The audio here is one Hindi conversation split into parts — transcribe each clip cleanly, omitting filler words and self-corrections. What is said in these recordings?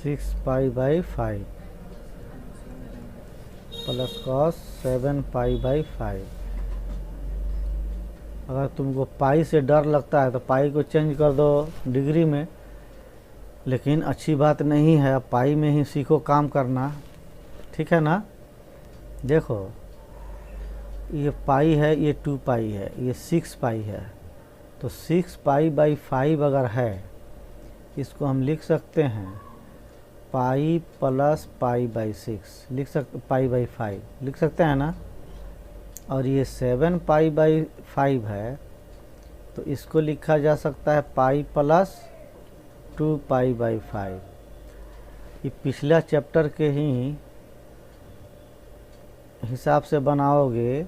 6 pi by 5 plus cos 7 pi by 5। अगर तुमको पाई से डर लगता है तो पाई को चेंज कर दो डिग्री में, लेकिन अच्छी बात नहीं है, अब पाई में ही सीखो काम करना, ठीक है ना। देखो ये पाई है, ये 2 पाई है, ये 6 पाई है, तो 6 पाई बाई 5 अगर है, इसको हम लिख सकते हैं पाई प्लस पाई बाई 6 लिख सकते, पाई बाई 5 लिख सकते हैं ना। और ये 7 पाई बाई 5 है, तो इसको लिखा जा सकता है पाई प्लस 2 पाई बाई 5। ये पिछला चैप्टर के ही हिसाब से बनाओगे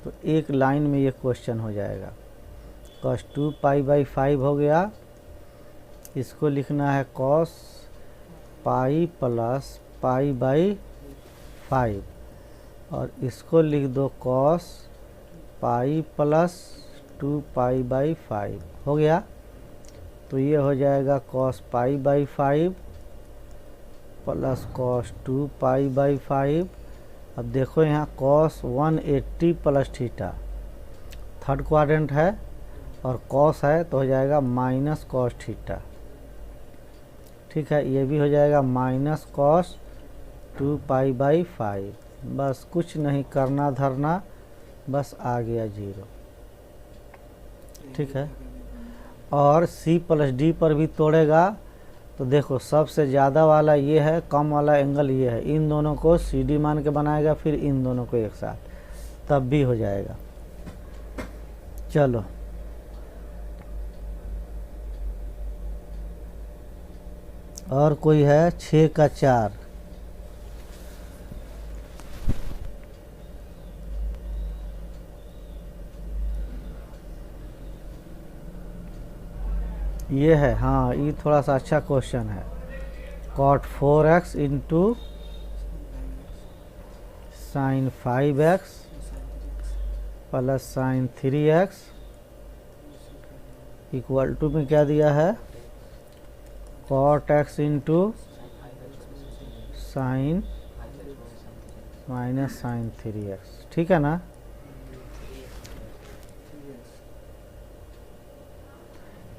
तो एक लाइन में ये क्वेश्चन हो जाएगा। कॉस 2 पाई बाई 5 हो गया, इसको लिखना है cos pi plus pi by 5, और इसको लिख दो cos pi plus 2 pi by 5 हो गया। तो ये हो जाएगा cos pi by 5 plus cos 2 pi by 5। अब देखो यहाँ cos 180 plus theta third quadrant है और कॉस है, तो हो जाएगा माइनस कॉस थीटा, ठीक है। ये भी हो जाएगा माइनस कॉस 2 पाई बाई 5। बस कुछ नहीं करना धरना, बस आ गया 0, ठीक है। और सी प्लस डी पर भी तोड़ेगा तो देखो सबसे ज़्यादा वाला ये है, कम वाला एंगल ये है, इन दोनों को सी डी मान के बनाएगा, फिर इन दोनों को एक साथ, तब भी हो जाएगा। चलो और कोई है 6 का 4, ये है, हाँ ये थोड़ा सा अच्छा क्वेश्चन है। Cot 4x into sine 5x plus sine 3x equal to में क्या दिया है, cot x into sine minus sine 3x, ठीक है ना।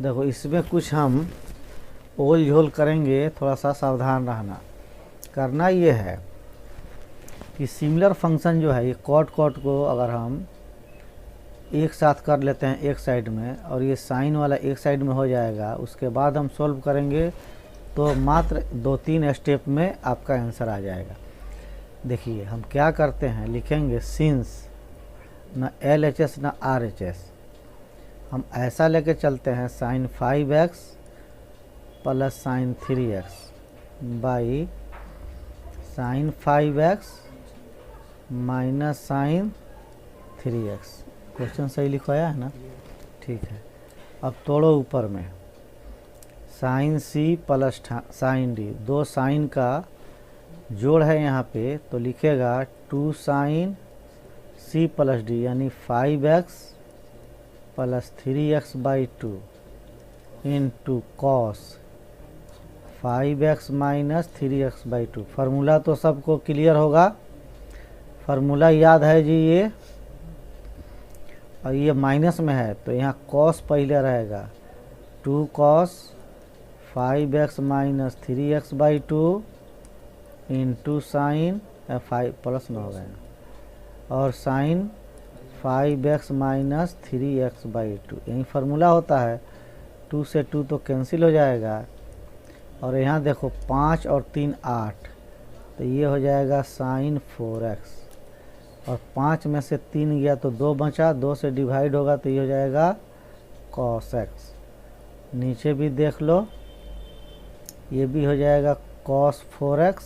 देखो इसमें कुछ हम ओल झोल करेंगे, थोड़ा सा सावधान रहना। करना ये है कि सिमिलर फंक्शन जो है, ये कॉट को अगर हम एक साथ कर लेते हैं एक साइड में, और ये साइन वाला एक साइड में हो जाएगा, उसके बाद हम सॉल्व करेंगे तो मात्र 2-3 स्टेप में आपका आंसर आ जाएगा। देखिए हम क्या करते हैं, लिखेंगे सिंस, ना LHS ना RHS, हम ऐसा लेके चलते हैं sine 5x plus sine 3x by sine 5x minus sine 3x। Question सही लिखवाया है ना, ठीक है। अब तोड़ो ऊपर में, sine C plus sine D, दो साइन का जोड़ है यहाँ पे, तो लिखेगा 2 साइन C प्लस D यानी 5x plus 3x by 2 into cos 5x minus 3x by 2। Formula तो सबको क्लियर होगा, फार्मूला याद है जी ये, और ये माइनस में है तो यहाँ कॉस पहले रहेगा, 2 cos 5x minus 3x by 2 into sign 5 plus में हो गया, और sine 5x minus 3x by 2, यही फार्मूला होता है। 2 से 2 तो कैंसिल हो जाएगा, और यहाँ देखो 5 और 3 8, तो ये हो जाएगा साइन 4x, और 5 में से 3 गया तो 2 बचा, 2 से डिवाइड होगा तो ये हो जाएगा cos x। नीचे भी देख लो, ये भी हो जाएगा cos 4x,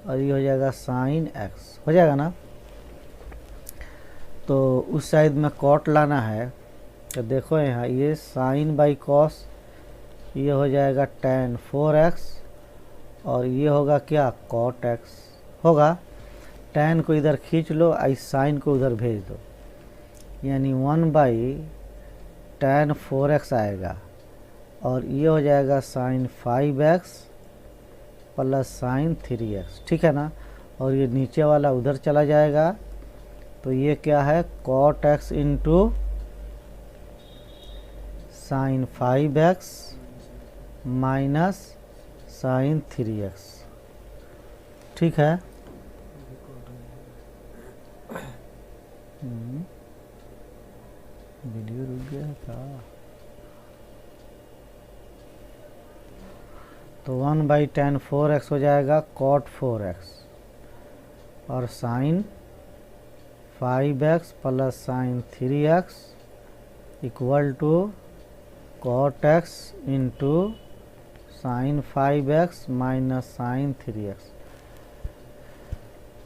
और ये हो जाएगा साइन x, हो जाएगा ना। तो उस साइड में कॉट लाना है, तो देखो यहाँ ये साइन बाई कॉस, ये हो जाएगा tan 4x, और ये होगा क्या cot x होगा। tan को इधर खींच लो, इस साइन को उधर भेज दो, यानी 1 बाई tan 4x आएगा, और ये हो जाएगा sign 5x plus sine 3x, ठीक है ना। और ये नीचे वाला उधर चला जाएगा, तो ये क्या है cot x into sine 5x minus sine 3x, ठीक है। वीडियो रुक गया है क्या? तो 1/tan 4x हो जाएगा कॉट 4x और sine 5x plus sine 3x equal to cot x into sine 5x minus sine 3x।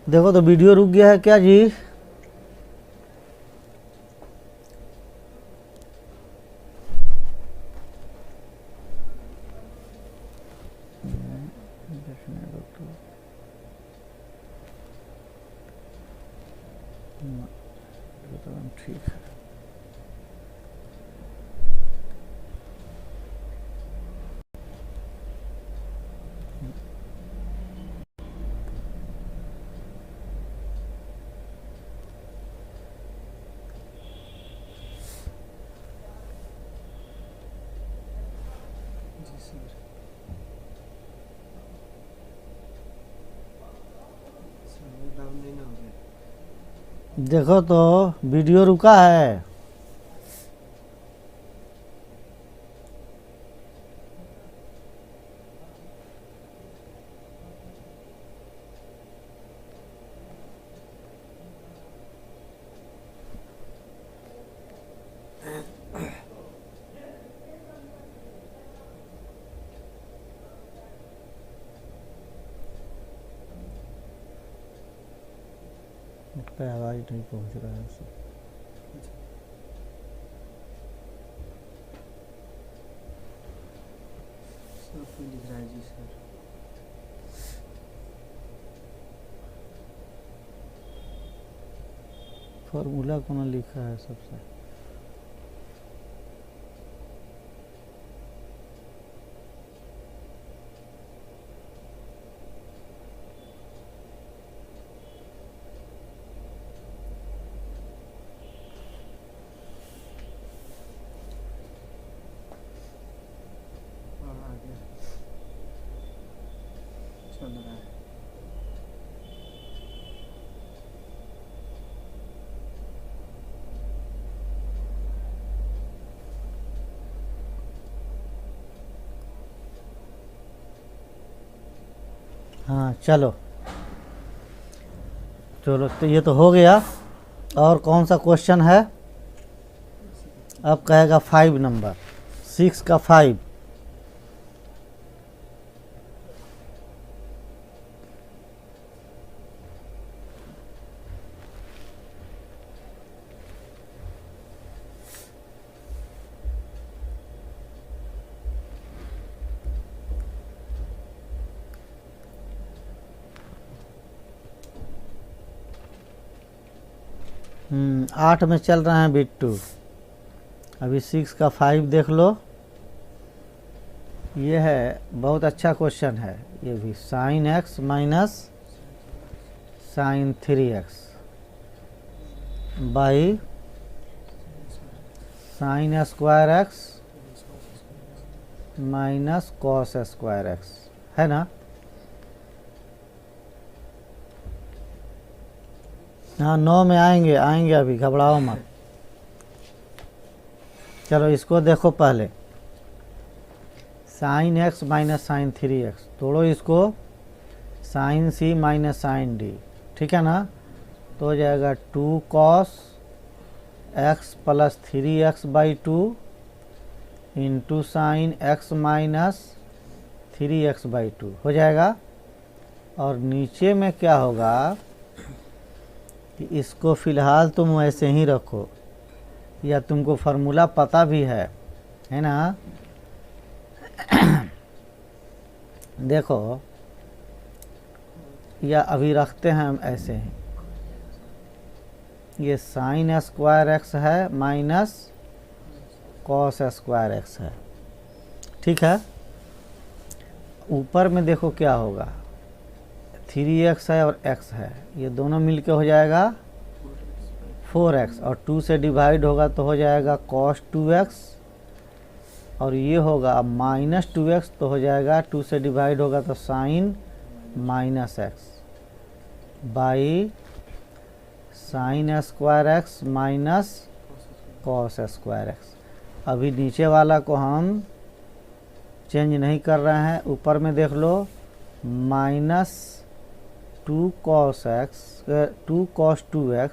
देखो तो वीडियो रुक गया है क्या जी? ठीक है। देखो तो वीडियो रुका है। आवाज नहीं पहुंच रहा है सब। लिख रहा है जी सर। फॉर्मूला कौन लिखा है सबसे? चल रहा है। हाँ चलो चलो, तो ये तो हो गया। और कौन सा क्वेश्चन है? अब कहेगा 5 नंबर, 6 का 5। आठ में चल रहे हैं बिट्टू। अभी 6 का 5 देख लो। ये है बहुत अच्छा क्वेश्चन है ये भी। Sine x minus sine 3x by sine square x minus cos square x, है ना। हाँ 9 में आएंगे अभी, घबराओ मत। चलो इसको देखो पहले। Sign x minus sine 3x, तोड़ो इसको। Sine c minus sine d, ठीक है ना। तो हो जाएगा 2 cos x plus 3x by 2 into sine x minus 3x by 2 हो जाएगा। और नीचे में क्या होगा कि इसको फ़िलहाल तुम वैसे ही रखो, या तुमको फार्मूला पता भी है ना। देखो या अभी रखते हैं हम ऐसे ही। ये साइन स्क्वायर एक्स है माइनस कॉस स्क्वायर एक्स है, ठीक है। ऊपर में देखो क्या होगा, 3x है और x है, ये दोनों मिलके हो जाएगा 4x, और 2 से डिवाइड होगा तो हो जाएगा cos 2x, और ये होगा माइनस 2x तो हो जाएगा 2 से डिवाइड होगा तो sine minus x by sine square x minus cos square x. अभी नीचे वाला को हम चेंज नहीं कर रहे हैं, ऊपर में देख लो minus 2 cos 2x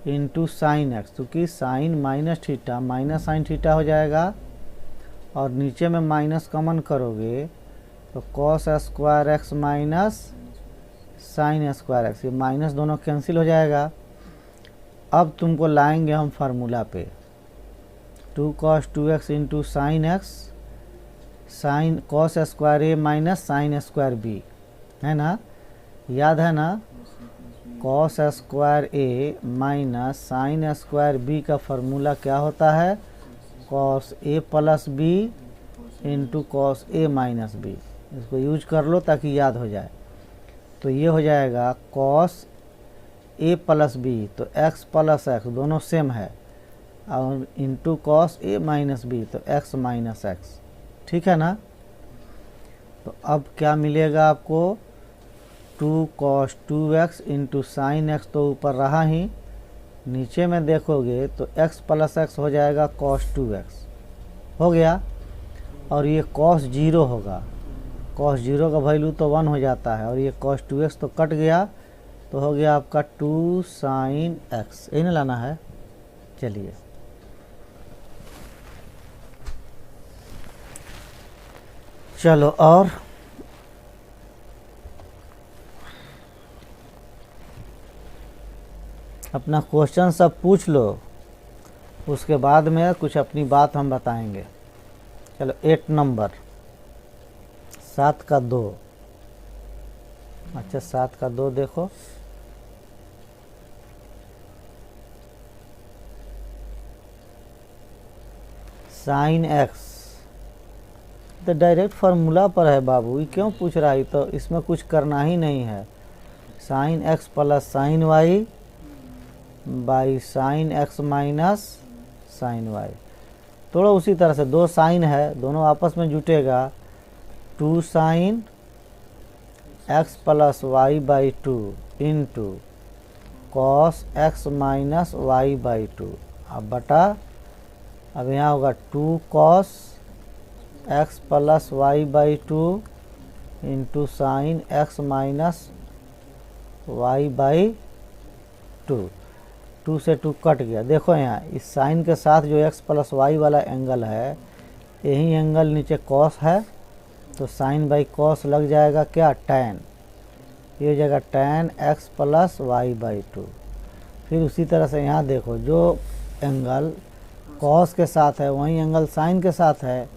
into sine x, क्योंकि sine minus theta minus sine theta हो जाएगा, और नीचे में माइनस कॉमन करोगे तो cos square x minus sine square x, ये माइनस दोनों कैंसिल हो जाएगा। अब तुमको लाएंगे हम फार्मूला पे, 2 cos 2x into sine x sine cos square A minus sine square B, है ना, याद है ना। Cos square A minus sine square B का फार्मूला क्या होता है, cos A plus B into cos A minus B. इसको यूज कर लो ताकि याद हो जाए। तो ये हो जाएगा कॉस ए प्लस बी, तो एक्स प्लस एक्स दोनों सेम है, और into cos A minus B तो एक्स माइनस एक्स, ठीक है ना। तो अब क्या मिलेगा आपको, 2 cos 2x into sine x तो ऊपर रहा ही, नीचे में देखोगे तो x प्लस एक्स हो जाएगा cos 2x हो गया, और ये cos 0 होगा, cos 0 का वैल्यू तो 1 हो जाता है, और ये cos 2x तो कट गया, तो हो गया आपका 2 sin x, यही ना लाना है। चलिए चलो, और अपना क्वेश्चन सब पूछ लो, उसके बाद में कुछ अपनी बात हम बताएंगे। चलो 8 नंबर 7 का 2, अच्छा 7 का 2 देखो, साइन एक्स तो डायरेक्ट फार्मूला पर है बाबू, ये क्यों पूछ रहा है, तो इसमें कुछ करना ही नहीं है। Sine x plus sine y by sine x minus sine y, थोड़ा उसी तरह से 2 साइन है, दोनों आपस में जुटेगा, 2 sine x plus y by 2 into cos x minus y by 2, अब बटा, अब यहाँ होगा 2 cos x plus y by 2 into sine x minus y by 2, 2 से 2 कट गया। देखो यहाँ इस साइन के साथ जो x प्लस वाई वाला एंगल है, यही एंगल नीचे कॉस है, तो साइन बाई कॉस लग जाएगा क्या, tan, ये हो जाएगा tan x plus y by 2। फिर उसी तरह से यहाँ देखो, जो एंगल कॉस के साथ है वही एंगल साइन के साथ है,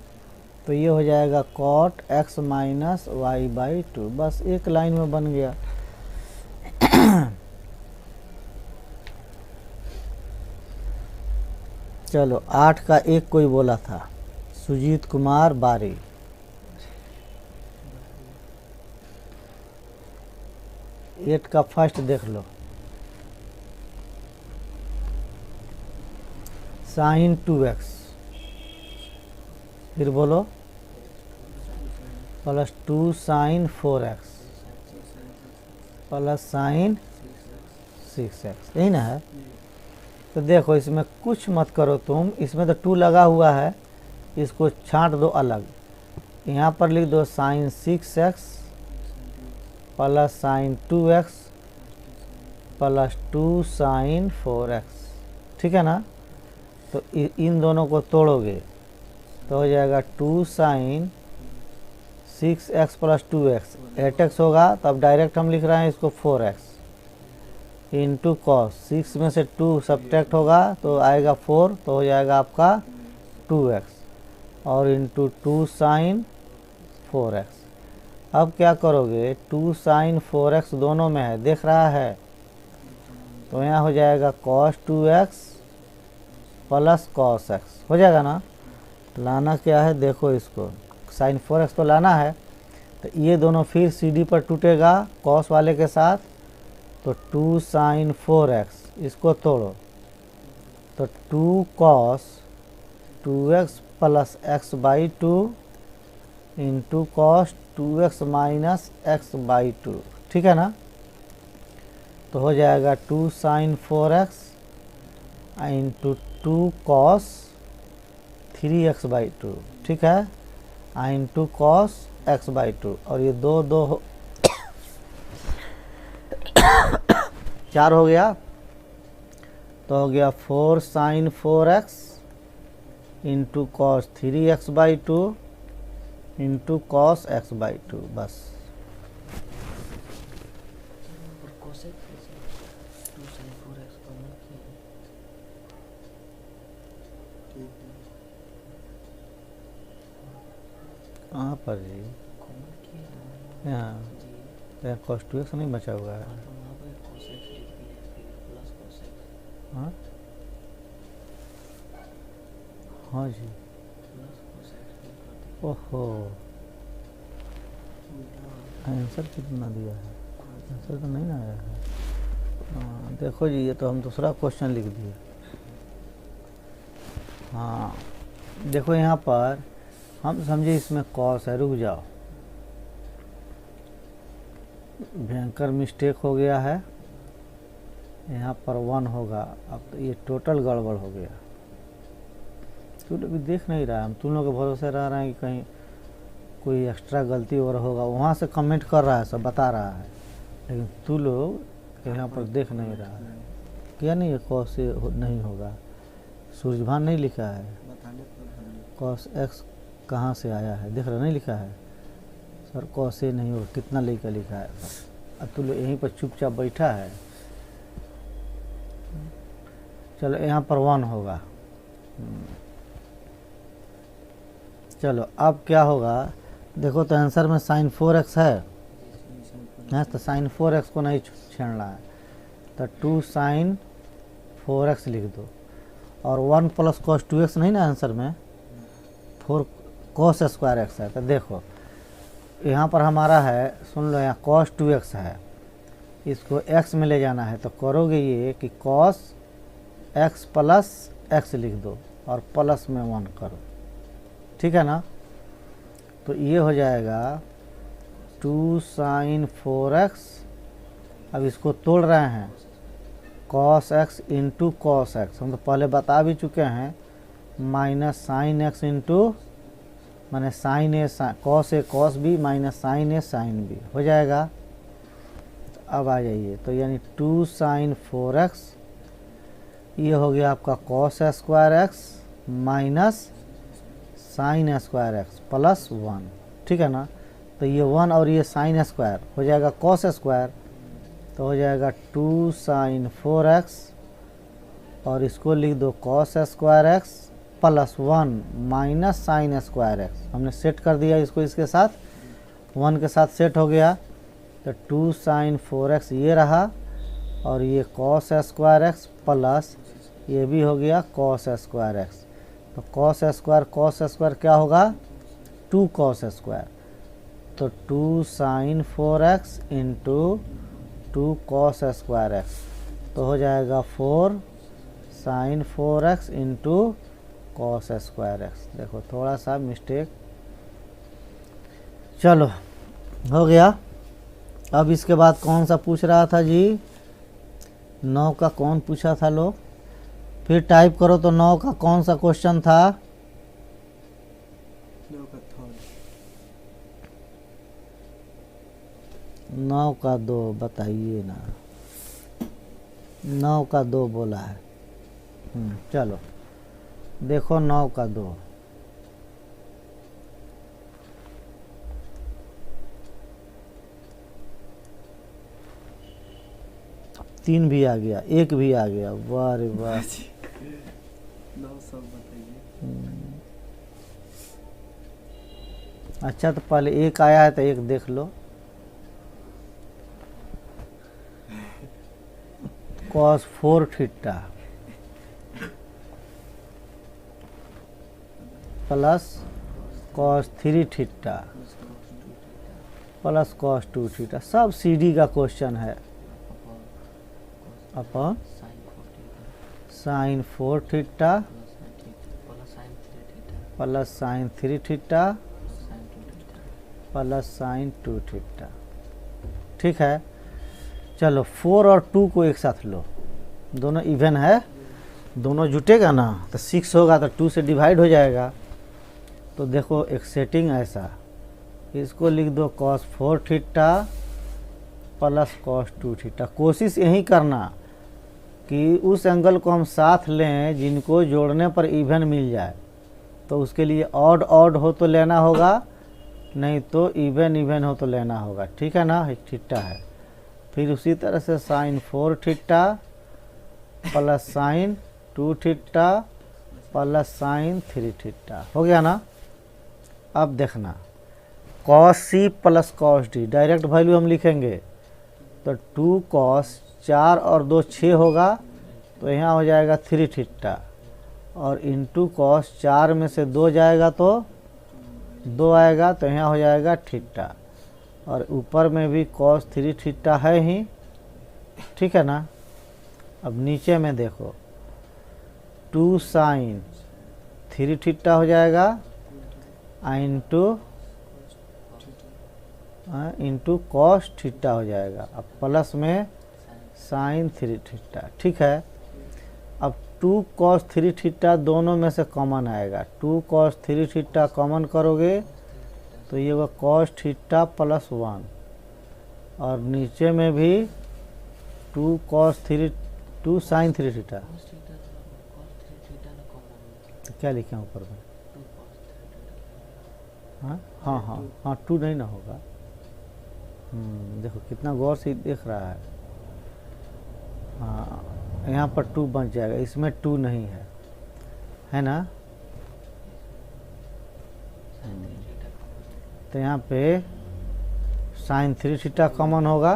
तो ये हो जाएगा cot x minus y by 2, बस एक लाइन में बन गया। चलो 8 का 1 कोई बोला था, सुजीत कुमार बारी, एट का फर्स्ट देख लो, साइन 2x, फिर बोलो plus 2 sine 4x plus sign 6x, यही ना है। तो देखो इसमें कुछ मत करो तुम, इसमें तो 2 लगा हुआ है, इसको छांट दो अलग, यहाँ पर लिख दो sine 6x plus sine 2x plus 2 sine 4x, ठीक है ना। तो इन दोनों को तोड़ोगे तो हो जाएगा 2 sign 6x plus 2x 8x होगा, तो अब डायरेक्ट हम लिख रहे हैं इसको 4x इंटू कॉस, 6 में से 2 सब्ट्रैक्ट होगा तो आएगा 4, तो हो जाएगा आपका 2x और इंटू 2 साइन 4x। अब क्या करोगे, 2 साइन 4x दोनों में है, देख रहा है, तो यहाँ हो जाएगा cos 2x plus cos x हो जाएगा ना। लाना क्या है, देखो इसको साइन 4x तो लाना है, तो ये दोनों फिर CD पर टूटेगा कॉस वाले के साथ, तो 2 साइन 4x, इसको तोड़ो तो 2 cos 2x plus x by 2 into cos 2x minus x by 2, ठीक है ना। तो हो जाएगा 2 sine 4x into 2 cos 3x by 2, ठीक है, इंटू कॉस x बाई 2, और ये दो दो 4 हो गया, तो हो गया 4 sine 4x into cos 3x by 2 into cos x by 2, बस। कहाँ पर जी? यहाँ cos 2x नहीं बचा हुआ है। हाँ हाँ जी, ओहो, आंसर कितना दिया है? आंसर तो नहीं आया है। हाँ देखो जी, ये तो हम दूसरा क्वेश्चन लिख दिए। हाँ देखो यहाँ पर हम समझे इसमें कॉस है, रुक जाओ, भयंकर मिस्टेक हो गया है, यहाँ पर 1 होगा। अब तो ये टोटल गड़बड़ हो गया। तू लोग भी देख नहीं रहा है, हम तुम लोग के भरोसे रह रहे हैं कि कहीं कोई एक्स्ट्रा गलती और होगा। वहाँ से कमेंट कर रहा है, सब बता रहा है, लेकिन तू लोग यहाँ पर देख नहीं रहा है। क्या नहीं है, कॉस से नहीं होगा। सूरजभान नहीं लिखा है, कॉस एक्स कहाँ से आया है, देख रहा नहीं लिखा है सर, कॉस से नहीं होगा, कितना लेकर लिखा है। अब तू लोग यहीं पर चुपचाप बैठा है। चलो यहाँ पर 1 होगा। चलो अब क्या होगा, देखो तो आंसर में साइन 4x है, तो साइन 4x को नहीं छेड़ना है, तो 2 साइन 4x लिख दो, और 1 प्लस कॉस 2x नहीं ना आंसर में, 4 कॉस स्क्वायर एक्स है। तो देखो यहाँ पर हमारा है, सुन लो, यहाँ कॉस 2x है, इसको x में ले जाना है, तो करोगे ये कि कॉस x प्लस x लिख दो और प्लस में 1 करो, ठीक है ना। तो ये हो जाएगा 2 साइन 4x, अब इसको तोड़ रहे हैं, cos x into cos x, हम तो पहले बता भी चुके हैं, माइनस साइन x इंटू माने sign A cos A cos B minus sign A sine B हो जाएगा। अब आ जाइए, तो यानी 2 साइन 4x, ये हो गया आपका cos square x minus sine square x plus 1, ठीक है ना। तो ये 1 और ये साइन स्क्वायर हो जाएगा कॉस स्क्वायर, तो हो जाएगा 2 साइन 4x, और इसको लिख दो cos square x plus 1 minus sine square x. हमने सेट कर दिया इसको, इसके साथ 1 के साथ सेट हो गया, तो 2 साइन 4x ये रहा, और ये कॉस स्क्वायर एक्स प्लस ये भी हो गया कॉस स्क्वायर एक्स। तो कॉस स्क्वायर क्या होगा, 2 कॉस स्क्वायर, तो 2 sine 4x into 2 cos square x, तो हो जाएगा 4 sine 4x into cos square x. देखो थोड़ा सा मिस्टेक, चलो हो गया। अब इसके बाद कौन सा पूछ रहा था जी, 9 का कौन पूछा था लोग, फिर टाइप करो तो 9 का कौन सा क्वेश्चन था, 9 का 2 बताइए ना, 9 का 2 बोला है। चलो देखो 9 का 2, तीन भी आ गया, 1 भी आ गया, वाह रे वाह। 9 सब बताइए। अच्छा तो पहले 1 आया है तो 1 देख लो, cos 4 theta plus cos 3 theta plus cos 2 theta plus cos 2 theta, सब सीडी का क्वेश्चन है। Upon upon sine 4 theta sine 4 theta plus sine 3 theta plus sine 3 theta plus sine 2 theta. Plus sine 2 theta. ठीक है, चलो 4 और 2 को एक साथ लो, दोनों इवन है, दोनों जुटेगा ना तो 6 होगा तो 2 से डिवाइड हो जाएगा। तो देखो एक सेटिंग ऐसा, इसको लिख दो cos 4 theta plus cos 2 theta. कोशिश यही करना कि उस एंगल को हम साथ लें जिनको जोड़ने पर इवन मिल जाए। तो उसके लिए ऑड ऑड हो तो लेना होगा, नहीं तो इवन इवन हो तो लेना होगा। ठीक है ना, एक थीटा है। फिर उसी तरह से sine 4 theta plus sine 2 theta plus sine 3 theta हो गया ना। अब देखना cos c plus cos d, direct value हम लिखेंगे तो 2 cos 4 और 2 6 होगा, तो यहाँ हो जाएगा 3 थीटा, और इंटू cos 4 में से 2 जाएगा तो 2 आएगा, तो यहाँ हो जाएगा थीटा, और ऊपर में भी cos 3 थीटा है ही। ठीक है ना। अब नीचे में देखो 2 साइन 3 थीटा हो जाएगा इंटू कॉस थीटा हो जाएगा, अब प्लस में साइन 3 थीटा। ठीक है, अब 2 cos 3 थीटा दोनों में से कॉमन आएगा, 2 cos 3 थीटा कॉमन करोगे तो ये वो cos थीटा प्लस 1, और नीचे में भी 2 साइन 3 थीटा। तो क्या लिखे ऊपर में? हाँ हाँ हाँ हाँ, 2 नहीं ना होगा। देखो कितना गौर से देख रहा है। हाँ, यहाँ पर 2 बच जाएगा, इसमें 2 नहीं है ना। तो यहाँ पे साइन 3 थीटा कॉमन होगा,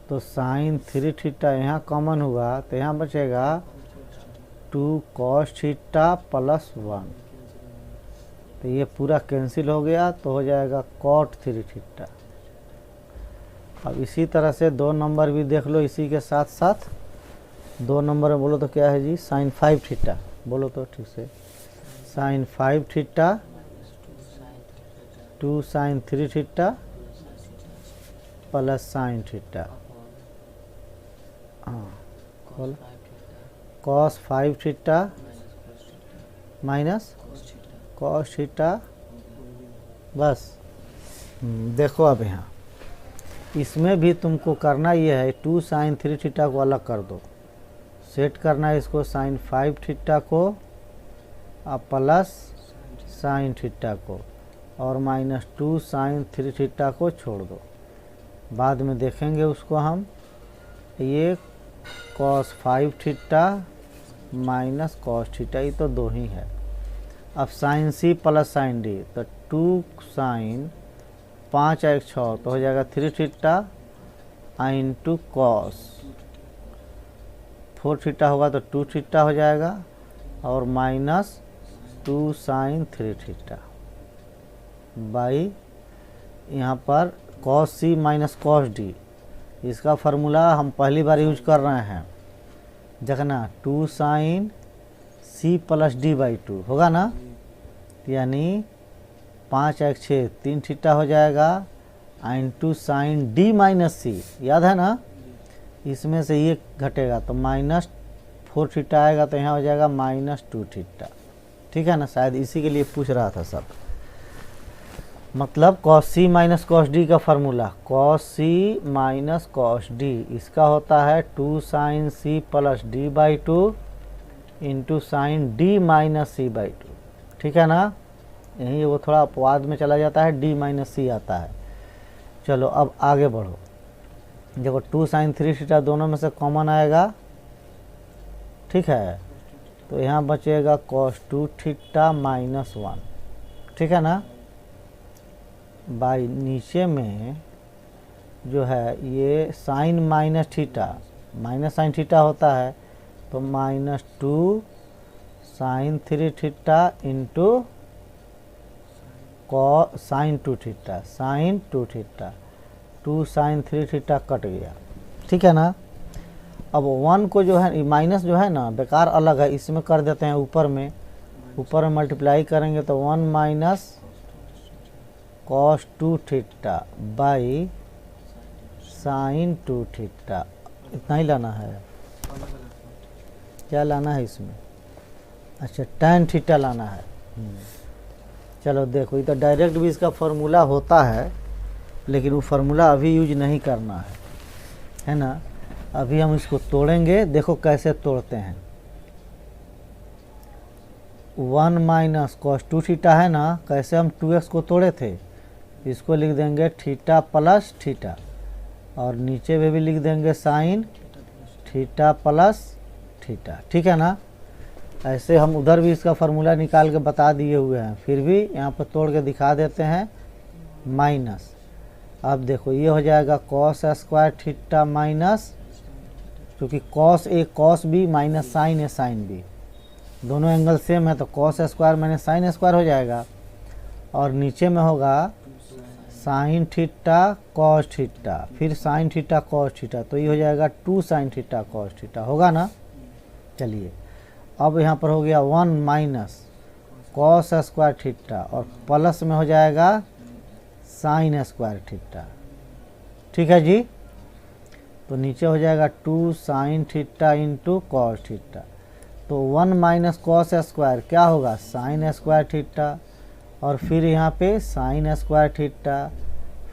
तो साइन 3 थीटा यहाँ कॉमन हुआ, तो यहाँ बचेगा 2 cos थीटा प्लस 1, तो ये पूरा कैंसिल हो गया, तो हो जाएगा cot 3 थीटा। अब इसी तरह से 2 नंबर भी देख लो इसी के साथ साथ। 2 नंबर में बोलो तो क्या है जी, साइन 5 थीटा, बोलो तो ठीक से, sine 5 theta 2 sine 3 theta plus sine theta. हाँ बोलो, cos 5 theta minus cos theta, बस। देखो अब यहाँ इसमें भी तुमको करना ये है, 2 साइन 3 थीटा को अलग कर दो, सेट करना है इसको साइन 5 थीटा को अब प्लस साइन थीटा को, और माइनस 2 साइन 3 थीटा को छोड़ दो, बाद में देखेंगे उसको हम। ये cos 5 theta minus cos theta, ये तो 2 ही है। अब sine C plus sine D, तो 2 साइन 5 1 6, तो हो जाएगा 3 थीटा इंटू कॉस 4 थीटा होगा तो 2 थीटा हो जाएगा, और माइनस 2 साइन 3 थीटा बाई यहाँ पर cos C minus cos D. इसका फार्मूला हम पहली बार यूज कर रहे हैं, देखना 2 sine C plus D by 2 होगा ना, यानी 5 1 6 3 थीटा हो जाएगा इंटू साइन डी माइनस सी, याद है ना। इसमें से ये घटेगा तो माइनस 4 थीटा आएगा, तो यहाँ हो जाएगा माइनस 2 थीटा। ठीक है ना, शायद इसी के लिए पूछ रहा था सब। मतलब cos C minus cos D का formula, cos C minus cos D, इसका होता है 2 sine C plus D by 2 into sine D minus C by 2। ठीक है ना, यही वो थोड़ा अपवाद में चला जाता है, डी माइनस सी आता है। चलो अब आगे बढ़ो, देखो 2 साइन 3 थीटा दोनों में से कॉमन आएगा। ठीक है, तो यहाँ बचेगा cos 2 थीटा माइनस 1। ठीक है ना, बाई नीचे में जो है ये sine minus theta, minus sine theta होता है, तो minus 2 sine 3 theta into sine 2 theta, sine 2 theta, 2 sine 3 theta cut गया, ठीक है ना। अब 1 को जो है माइनस जो है ना बेकार अलग है, इसमें कर देते हैं ऊपर में मल्टीप्लाई करेंगे तो 1 minus cos 2 theta by sine 2 theta, इतना ही लाना है। क्या लाना है इसमें? अच्छा tan थीटा लाना है। चलो देखो, ये तो डायरेक्ट भी इसका फार्मूला होता है, लेकिन वो फार्मूला अभी यूज नहीं करना है ना। अभी हम इसको तोड़ेंगे, देखो कैसे तोड़ते हैं। 1 माइनस कॉस 2 थीटा है ना, कैसे हम 2x को तोड़े थे, इसको लिख देंगे थीटा प्लस थीटा, और नीचे में भी लिख देंगे साइन थीटा प्लस थीटा, ठीक है ना। ऐसे हम उधर भी इसका फार्मूला निकाल के बता दिए हुए हैं, फिर भी यहाँ पर तोड़ के दिखा देते हैं माइनस। अब देखो ये हो जाएगा कॉस स्क्वायर थीटा माइनस, क्योंकि cos A cos B minus sign A sine B, दोनों एंगल सेम है तो cos square minus sine square हो जाएगा, और नीचे में होगा साइन थीटा कॉस थीटा, फिर साइन थीटा कॉस थीटा, तो ये हो जाएगा 2 साइन थीटा कॉस थीटा, होगा ना। चलिए अब यहाँ पर हो गया 1 माइनस कॉस स्क्वायर थीटा, और प्लस में हो जाएगा साइन स्क्वायर थीटा, ठीक है जी। तो नीचे हो जाएगा 2 sine theta into cos theta, तो 1 माइनस कॉस स्क्वायर क्या होगा साइन स्क्वायर थीटा, और फिर यहाँ पे साइन स्क्वायर थीटा,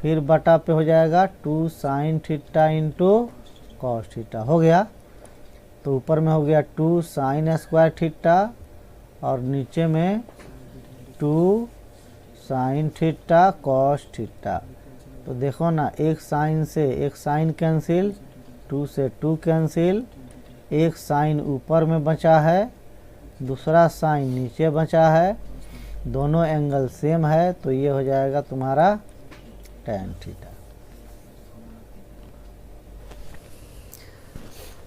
फिर बटा पे हो जाएगा 2 sine theta into cos theta, हो गया। तो ऊपर में हो गया 2 साइन स्क्वायर थीटा, और नीचे में 2 साइन थीटा कॉस थीटा। तो देखो ना, एक साइन से एक साइन कैंसिल, 2 से 2 कैंसिल, एक साइन ऊपर में बचा है, दूसरा साइन नीचे बचा है, दोनों एंगल सेम है, तो ये हो जाएगा तुम्हारा tan थीटा।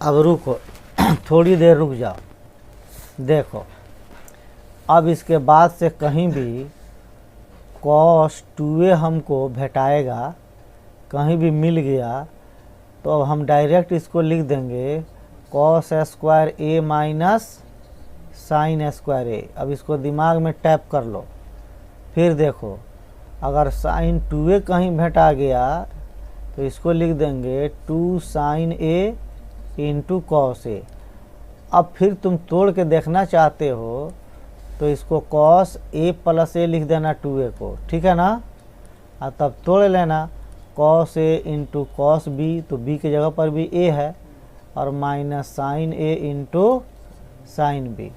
अब रुको थोड़ी देर रुक जाओ, देखो अब इसके बाद से कहीं भी cos 2a हमको भेटाएगा, कहीं भी मिल गया, तो अब हम डायरेक्ट इसको लिख देंगे cos square a minus sine square A. अब इसको दिमाग में टैप कर लो, फिर देखो अगर साइन 2a कहीं भेटा गया तो इसको लिख देंगे 2 साइन ए इंटू कॉस ए। अब फिर तुम तोड़ के देखना चाहते हो तो इसको cos a प्लस ए लिख देना 2a को, ठीक है ना। और तब तोड़ लेना cos a into cos B, तो b की जगह पर भी a है, और minus sine a into sine B,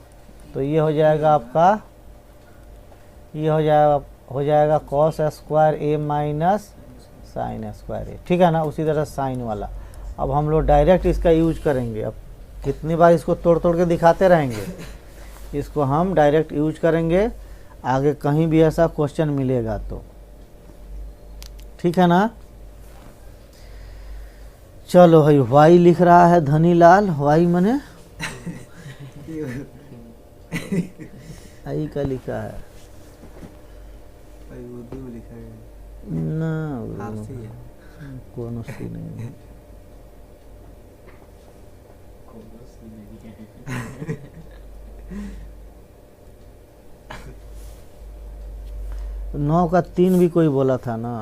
तो ये हो जाएगा आपका, ये हो जाएगा cos square a minus sine square A, ठीक है ना। उसी तरह साइन वाला अब हम लोग डायरेक्ट इसका यूज करेंगे। अब कितनी बार इसको तोड़ तोड़ के दिखाते रहेंगे, इसको हम डायरेक्ट यूज करेंगे, आगे कहीं भी ऐसा क्वेश्चन मिलेगा तो, ठीक है ना। चलो भाई वाई लिख रहा है धनीलाल, वाई मने आई का लिखा है उर्दू में लिखा है ना, फारसी है। कौन सी नहीं। नौ का 3 भी कोई बोला था ना।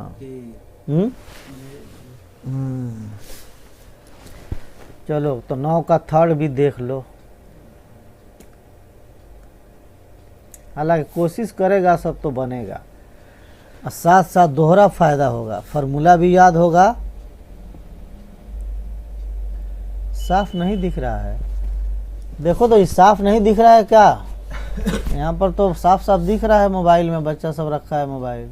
चलो तो 9 का 3rd भी देख लो, हालांकि कोशिश करेगा सब तो बनेगा, और साथ साथ दोहरा फायदा होगा, फार्मूला भी याद होगा। साफ नहीं दिख रहा है, देखो तो ये साफ नहीं दिख रहा है क्या? यहाँ पर तो साफ साफ दिख रहा है, मोबाइल में बच्चा सब रखा है मोबाइल।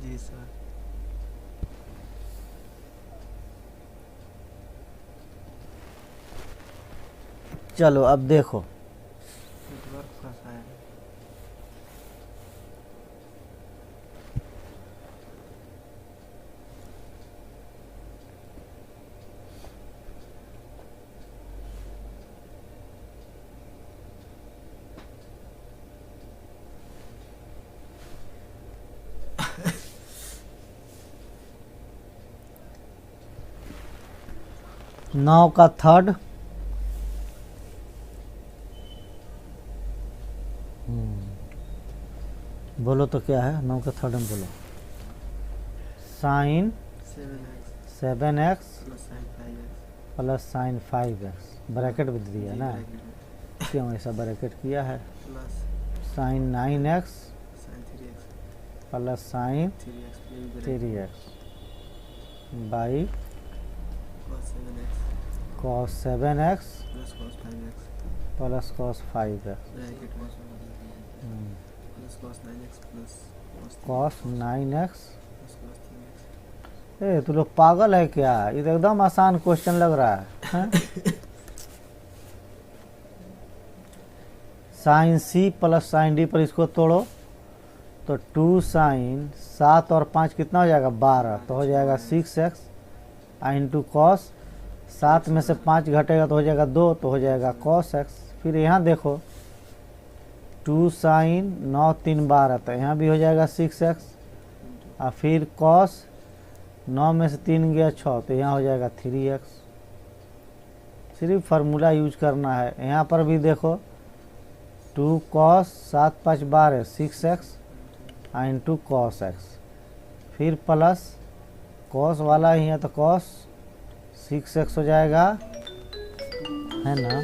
जी सर। चलो अब देखो, नेटवर्क फंसा है। 9 का थर्ड, बोलो तो क्या है 9 का थर्ड में बोलो। Sine 7x 7x plus sine 5x plus sine 5x, bracket भी दिया ना, क्यों ऐसा ब्रैकेट किया है। Plus sine 9x sine 3x plus sine 3x 3x by cos 7x cos 7x plus cos 5x plus cos 5x bracket plus cos 9x plus cos 9x। Plus cos 3x ए तू लोग पागल है क्या, ये तो एकदम आसान क्वेश्चन लग रहा है, हैं? Sine C plus sine D पर इसको तोड़ो तो 2 साइन 7 और 5 कितना हो जाएगा 12, तो हो जाएगा 6x इंटू कॉस, 7 में से 5 घटेगा तो हो जाएगा 2, तो हो जाएगा cos x। फिर यहाँ देखो 2 साइन 9 3 12, तो यहाँ भी हो जाएगा 6x और फिर cos 9 में से 3 गया 6, तो यहाँ हो जाएगा 3x। सिर्फ फार्मूला यूज करना है। यहाँ पर भी देखो 2 cos 7 5 12 6x into cos x, फिर प्लस cos वाला ही है तो cos 6x हो जाएगा, है ना।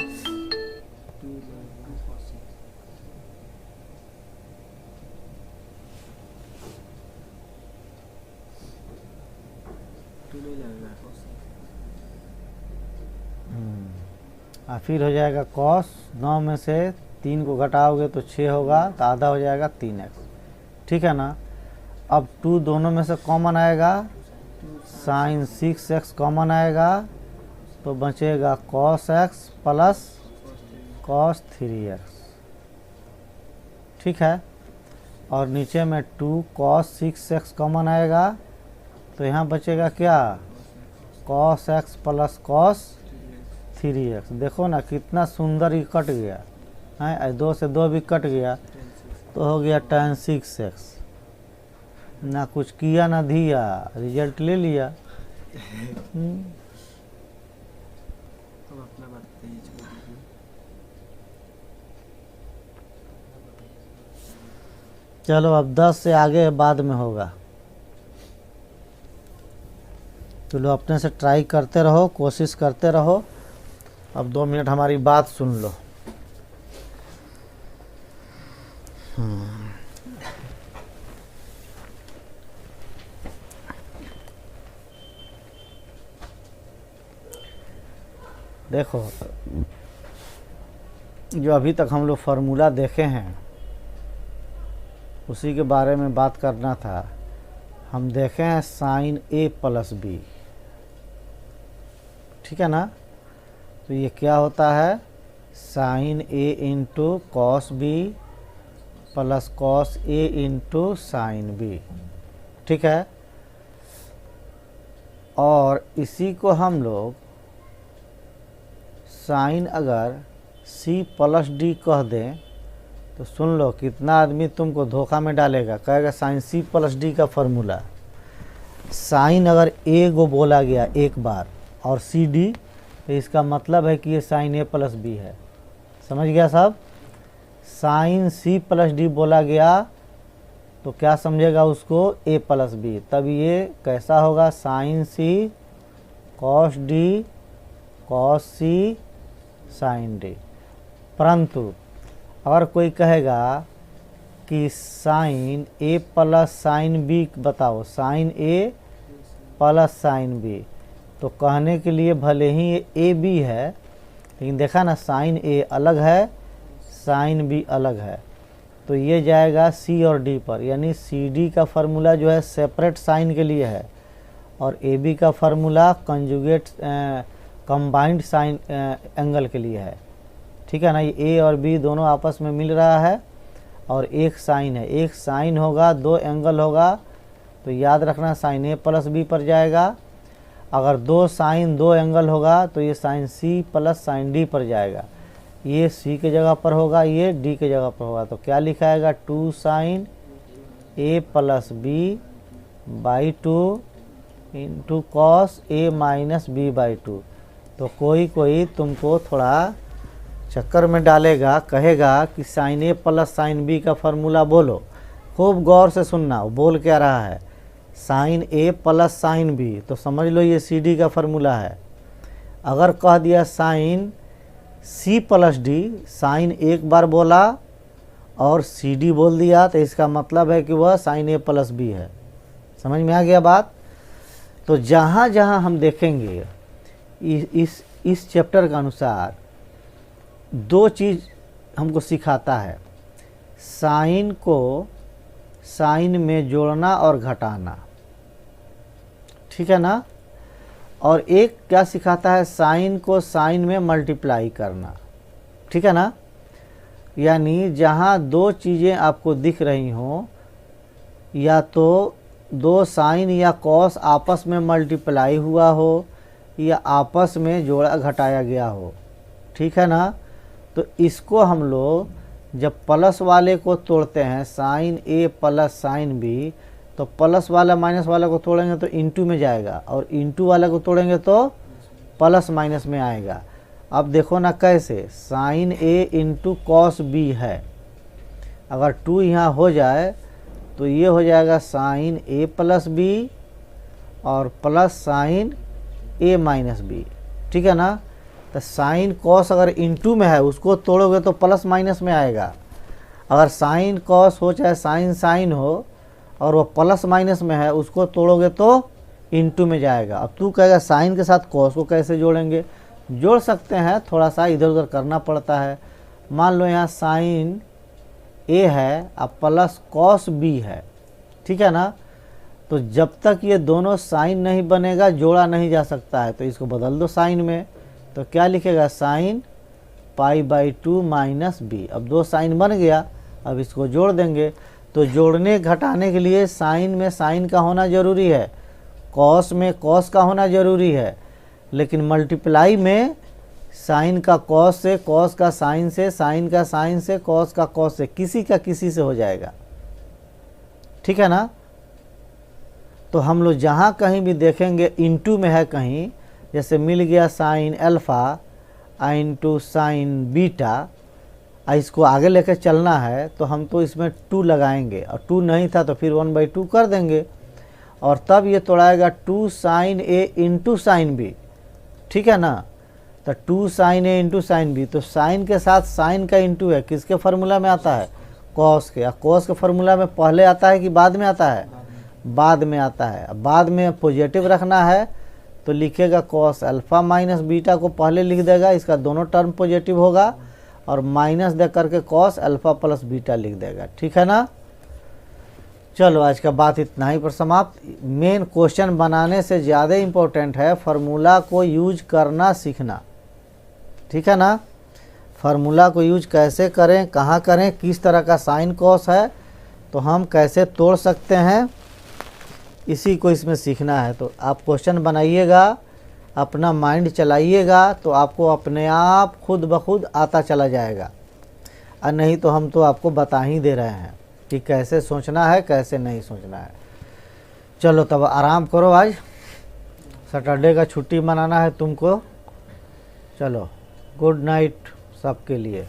और फिर हो जाएगा cos 9 में से 3 को घटाओगे तो 6 होगा, तो आधा हो जाएगा 3x, ठीक है ना। अब 2 दोनों में से कॉमन आएगा, साइन 6x कॉमन आएगा तो बचेगा cos x plus cos 3x, ठीक है। और नीचे में 2 cos 6x कॉमन आएगा तो यहाँ बचेगा क्या cos x plus cos 3x। देखो ना कितना सुंदर ही कट गया है, 2 से 2 भी कट गया तो हो गया tan 6x। ना कुछ किया ना दिया, रिजल्ट ले लिया। तो अपना बात है चलो अब 10 से आगे बाद में होगा, चलो अपने से ट्राई करते रहो, कोशिश करते रहो। अब 2 मिनट हमारी बात सुन लो। देखो जो अभी तक हम लोग फार्मूला देखे हैं उसी के बारे में बात करना था। हम देखे हैं साइन ए प्लस बी, ठीक है ना। तो ये क्या होता है, sine A into cos B plus cos A into sine B, ठीक है। और इसी को हम लोग साइन अगर सी प्लस डी कह दें तो सुन लो कितना आदमी तुमको धोखा में डालेगा, कहेगा साइन सी प्लस डी का फॉर्मूला। साइन अगर ए को बोला गया एक बार और सी डी, तो इसका मतलब है कि ये साइन ए प्लस बी है। समझ गया साहब। साइन सी प्लस डी बोला गया तो क्या समझेगा उसको, ए प्लस बी। तब ये कैसा होगा, साइन सी कॉस डी कॉस सी साइन डी। परंतु अगर कोई कहेगा कि sign A plus sine B बताओ, sign A plus sign B, तो कहने के लिए भले ही ये ए बी है, लेकिन देखा ना साइन ए अलग है साइन बी अलग है, तो ये जाएगा सी और डी पर। यानी सी डी का फार्मूला जो है सेपरेट साइन के लिए है और ए बी का formula conjugate combined sign angle के लिए है, ठीक है ना। ये ए और बी दोनों आपस में मिल रहा है और एक साइन है, एक साइन होगा 2 एंगल होगा, तो याद रखना साइन ए प्लस बी पर जाएगा। अगर 2 साइन 2 एंगल होगा तो ये sine C plus sine D पर जाएगा। ये सी के जगह पर होगा, ये डी के जगह पर होगा, तो क्या लिखाएगा 2 sine A plus B by 2 into cos A minus B by 2। तो कोई कोई तुमको थोड़ा चक्कर में डालेगा, कहेगा कि sign A plus sine B का फार्मूला बोलो। खूब गौर से सुनना, वो बोल क्या रहा है, sine A plus sign B, तो समझ लो ये सी डी का फार्मूला है। अगर कह दिया sine C plus D, sine एक बार बोला और सी डी बोल दिया, तो इसका मतलब है कि वह साइन ए प्लस बी है। समझ में आ गया बात। तो जहाँ जहाँ हम देखेंगे इस चैप्टर के अनुसार दो चीज़ हमको सिखाता है, साइन को साइन में जोड़ना और घटाना, ठीक है ना। और एक क्या सिखाता है, साइन को साइन में मल्टीप्लाई करना, ठीक है ना। यानी जहाँ दो चीज़ें आपको दिख रही हों, या तो दो साइन या कॉस आपस में मल्टीप्लाई हुआ हो या आपस में जोड़ा घटाया गया हो, ठीक है ना। तो इसको हम लोग जब प्लस वाले को तोड़ते हैं, sign A plus sign B, तो प्लस वाला माइनस वाला को तोड़ेंगे तो इंटू में जाएगा, और इंटू वाला को तोड़ेंगे तो प्लस माइनस में आएगा। अब देखो ना कैसे, sign A into cos B है, अगर 2 यहाँ हो जाए तो ये हो जाएगा साइन ए प्लस बी और प्लस साइन ए माइनस बी, ठीक है ना। तो साइन कॉस अगर इंटू में है उसको तोड़ोगे तो प्लस माइनस में आएगा। अगर साइन कॉस हो चाहे साइन साइन हो और वो प्लस माइनस में है, उसको तोड़ोगे तो इंटू में जाएगा। अब तू कहेगा साइन के साथ कॉस को कैसे जोड़ेंगे, जोड़ सकते हैं, थोड़ा सा इधर उधर करना पड़ता है। मान लो यहाँ साइन ए है अब प्लस कॉस बी है, ठीक है ना। तो जब तक ये दोनों साइन नहीं बनेगा जोड़ा नहीं जा सकता है, तो इसको बदल दो साइन में। तो क्या लिखेगा, साइन π/2 माइनस बी। अब दो साइन बन गया, अब इसको जोड़ देंगे। तो जोड़ने घटाने के लिए साइन में साइन का होना ज़रूरी है, कॉस में कॉस का होना ज़रूरी है, लेकिन मल्टीप्लाई में साइन का कॉस से, कॉस का साइन से, साइन का साइन से, कॉस का कॉस से, किसी का किसी से हो जाएगा, ठीक है ना। तो हम लोग जहाँ कहीं भी देखेंगे इंटू में है कहीं, जैसे मिल गया sine alpha into sine beta, इसको आगे लेकर चलना है तो हम तो इसमें 2 लगाएंगे, और 2 नहीं था तो फिर 1/2 कर देंगे, और तब ये तोड़ाएगा 2 sine A into sine B, ठीक है ना। तो 2 sine A into sine B, तो साइन के साथ साइन का इंटू है, किसके फार्मूला में आता है, कॉस के। कॉस के फार्मूला में पहले आता है कि बाद में आता है, बाद में आता है। अब बाद में पॉजिटिव रखना है तो लिखेगा कॉस अल्फ़ा माइनस बीटा को पहले लिख देगा, इसका दोनों टर्म पॉजिटिव होगा, और माइनस दे करके कॉस अल्फ़ा प्लस बीटा लिख देगा, ठीक है ना। चलो आज का बात इतना ही पर समाप्त। मेन क्वेश्चन बनाने से ज़्यादा इम्पोर्टेंट है फार्मूला को यूज करना सीखना, ठीक है ना। फार्मूला को यूज कैसे करें, कहाँ करें, किस तरह का साइन कॉस है, तो हम कैसे तोड़ सकते हैं, इसी को इसमें सीखना है। तो आप क्वेश्चन बनाइएगा, अपना माइंड चलाइएगा, तो आपको अपने आप खुद ब खुद आता चला जाएगा। और नहीं तो हम तो आपको बता ही दे रहे हैं कि कैसे सोचना है, कैसे नहीं सोचना है। चलो तब आराम करो, आज सैटरडे का छुट्टी मनाना है तुमको। चलो गुड नाइट सबके लिए।